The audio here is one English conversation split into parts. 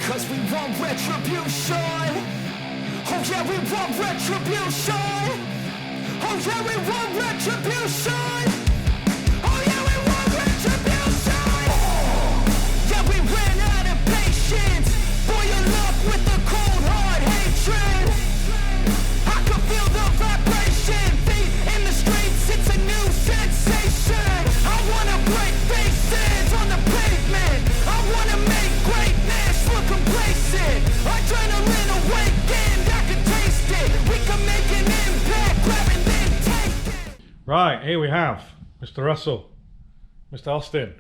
Cause we want retribution. Oh yeah, we want retribution. Oh yeah, we want retribution. Oh yeah, we want retribution. Yeah, we ran out of patience. Boil up with the cold hard hatred. I can feel the vibration. Feet in the streets, it's a new sensation. I wanna break faces on the pavement. I wanna make greatness look complacent. Adrenaline awakened, I can taste it. We can make an impact, grab and then take it. Right, here we have Mr. Russell, Mr. Austin.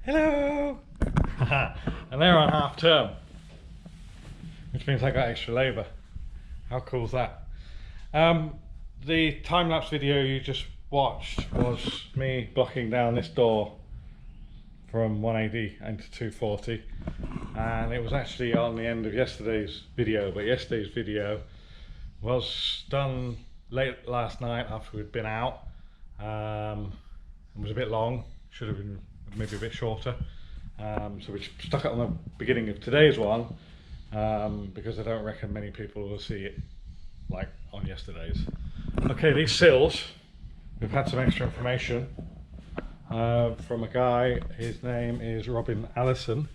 Hello! And they're on half term, which means I got extra labour. How cool is that? The time-lapse video you just watched was me blocking down this door from 180 into 240, and it was actually on the end of yesterday's video, but yesterday's video was done late last night after we'd been out. It was a bit long, should have been maybe a bit shorter, so we stuck it on the beginning of today's one, because I don't reckon many people will see it like on yesterday's. Okay, these sills, we've had some extra information from a guy. His name is Robin Allison,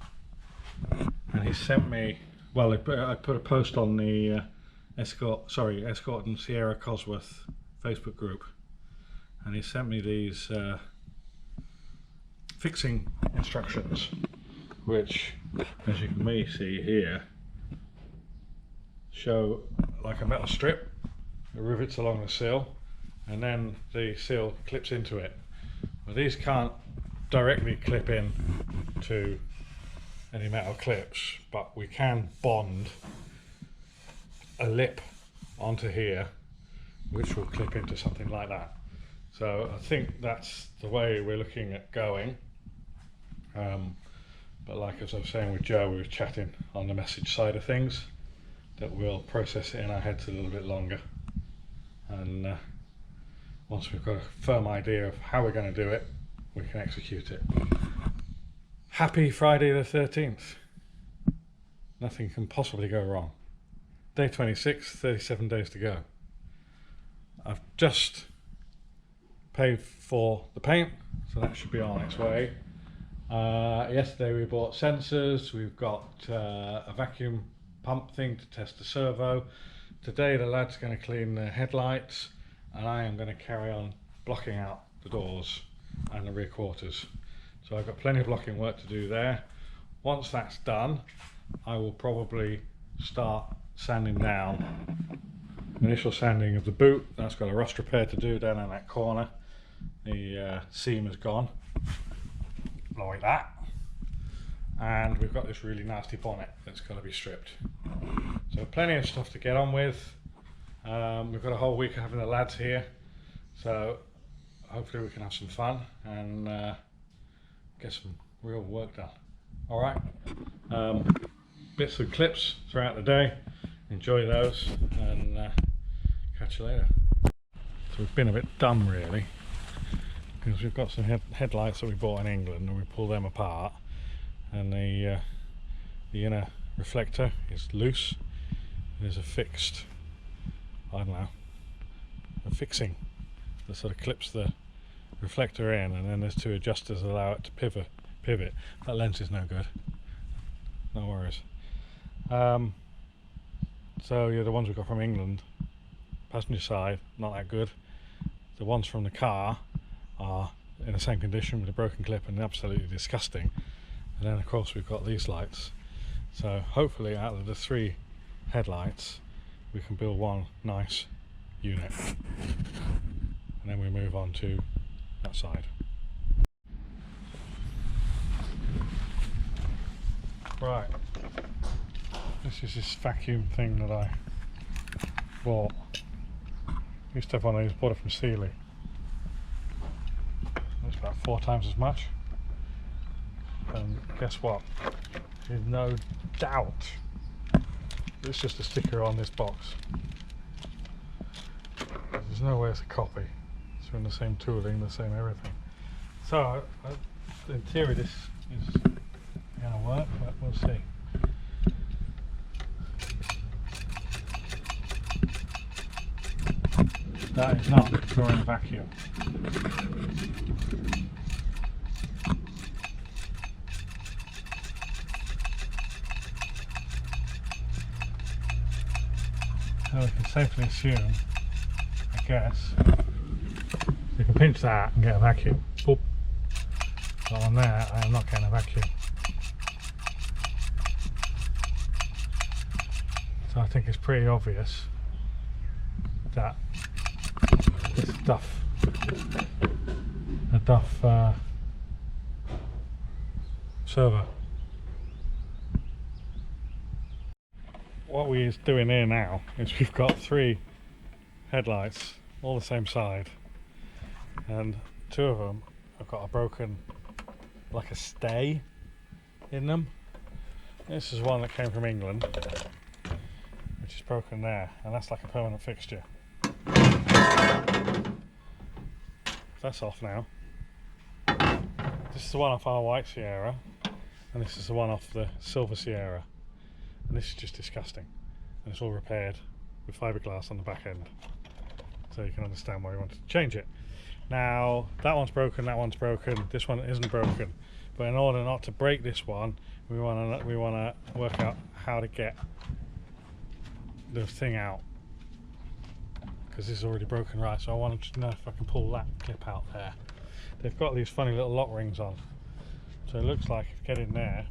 and he sent me, well, I put a post on the Escort and Sierra Cosworth Facebook group, and he sent me these fixing instructions, which, as you can see here, show like a metal strip that rivets along the sill, and then the sill clips into it. Well, these can't directly clip in to any metal clips, but we can bond a lip onto here which will clip into something like that. So I think that's the way we're looking at going. But like as I was saying with Joe, we were chatting on the message side of things, that we'll process it in our heads a little bit longer, and once we've got a firm idea of how we're going to do it, we can execute it. Happy Friday the 13th. Nothing can possibly go wrong. Day 26, 37 days to go. I've just paid for the paint, so that should be on its way. Yesterday we bought sensors, we've got a vacuum pump thing to test the servo. Today the lad's going to clean the headlights, and I am going to carry on blocking out the doors and the rear quarters. So I've got plenty of blocking work to do there. Once that's done, I will probably start sanding down. Initial sanding of the boot, that's got a rust repair to do down in that corner. The seam is gone, like that. And we've got this really nasty bonnet that's got to be stripped. So plenty of stuff to get on with. We've got a whole week of having the lads here, so hopefully we can have some fun and get some real work done. Alright, bits of clips throughout the day, enjoy those, and catch you later. So we've been a bit dumb really, because we've got some headlights that we bought in England, and we pull them apart, and the inner reflector is loose. There's a fixed, I don't know, a fixing that sort of clips the reflector in, and then there's two adjusters that allow it to pivot. That lens is no good, no worries. So yeah, the ones we got from England, passenger side, not that good. The ones from the car are in the same condition with a broken clip and absolutely disgusting. And then of course we've got these lights. So hopefully out of the 3 headlights we can build one nice unit, and then we move on to that side. Right, this is this vacuum thing that I bought. Used to have one of these, bought it from Sealy. It's about 4 times as much. And guess what? There's no doubt it's just a sticker on this box. There's no way it's a copy. It's from the same tooling, the same everything. So in theory this is going to work, but we'll see. that is not drawing a vacuum. So we can safely assume, I guess, you can pinch that and get a vacuum. Boop. But on there, I am not getting a vacuum. So I think it's pretty obvious that this Duff, a Duff servo. What we're doing here now is we've got 3 headlights, all the same side, and 2 of them have got a broken, like a stay in them. This is one that came from England, which is broken there, and that's like a permanent fixture. That's off now. This is the one off our white Sierra, and this is the one off the silver Sierra. And this is just disgusting. And it's all repaired with fiberglass on the back end. So you can understand why we wanted to change it. Now, that one's broken, this one isn't broken. But in order not to break this one, we want to work out how to get the thing out. Because this is already broken, right? So I wanted to know if I can pull that clip out there. They've got these funny little lock rings on. So it looks like if you get in there,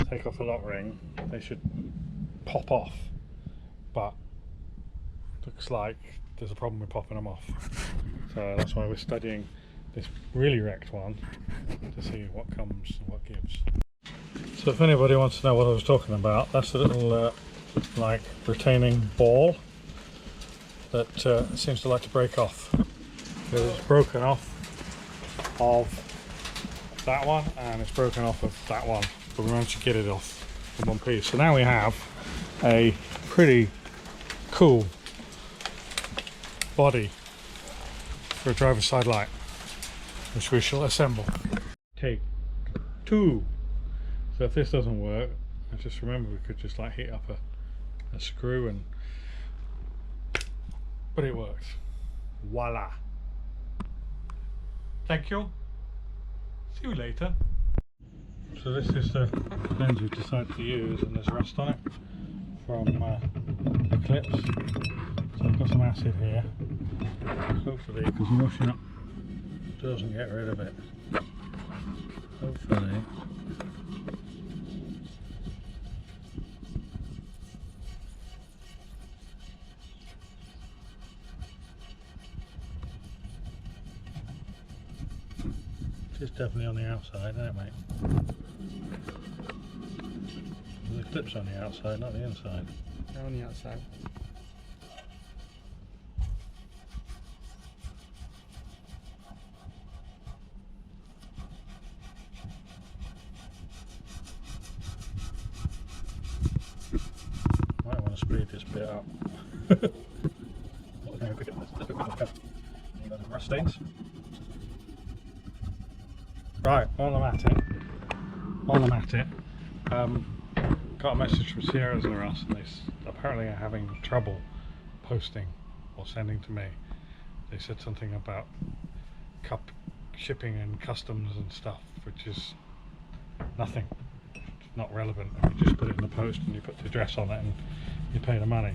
take off the lock ring, they should pop off, but looks like there's a problem with popping them off. So that's why we're studying this really wrecked one to see what comes and what gives. So if anybody wants to know what I was talking about, that's a little like retaining ball that seems to like to break off. It's broken off of that one and it's broken off of that one, but we managed to get it off in one piece. So now we have a pretty cool body for a driver's side light, which we shall assemble. Take 2. So if this doesn't work, I just remember we could just like heat up a screw and, but it works. Voila. Thank you. See you later. So this is the lens we've decided to use, and there's rust on it from the clips. So I've got some acid here. Hopefully, because washing up doesn't get rid of it. Hopefully. It's definitely on the outside, isn't it, mate? The clip's on the outside, not the inside. They're on the outside. Might want to speed this bit up. Rust stains. Right, while I'm at it, got a message from Sierras and Rust, and they apparently are having trouble posting or sending to me. They said something about shipping and customs and stuff, which is nothing. It's not relevant. You just put it in the post and you put the address on it and you pay the money.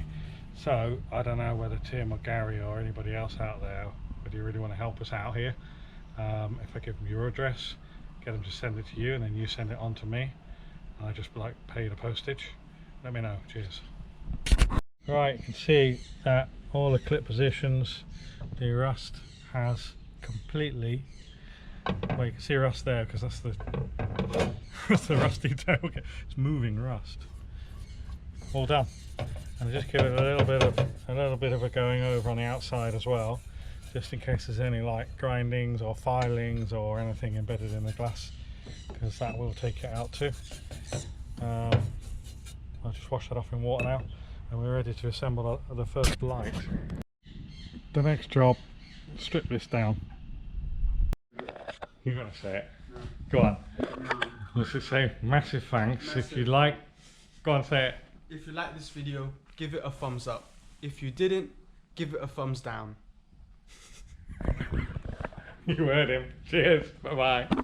So I don't know whether Tim or Gary or anybody else out there, whether you really want to help us out here. If I give them your address, get them to send it to you, and then you send it on to me, and I just like pay the postage. Let me know. Cheers. Right, you can see that all the clip positions, the rust has completely. Well, you can see rust there because that's the the rusty tailgate. It's moving rust. All done, and just give it a little bit of a going over on the outside as well, just in case there's any like grindings or filings or anything embedded in the glass, because that will take it out too. I'll just wash that off in water now, and we're ready to assemble the first light. The next job, strip this down. You're gonna say it? No. Go on. No. Let's just say massive thanks. If you like, go on, say it. If you like this video, give it a thumbs up. If you didn't, give it a thumbs down. You heard him. Cheers. Bye bye.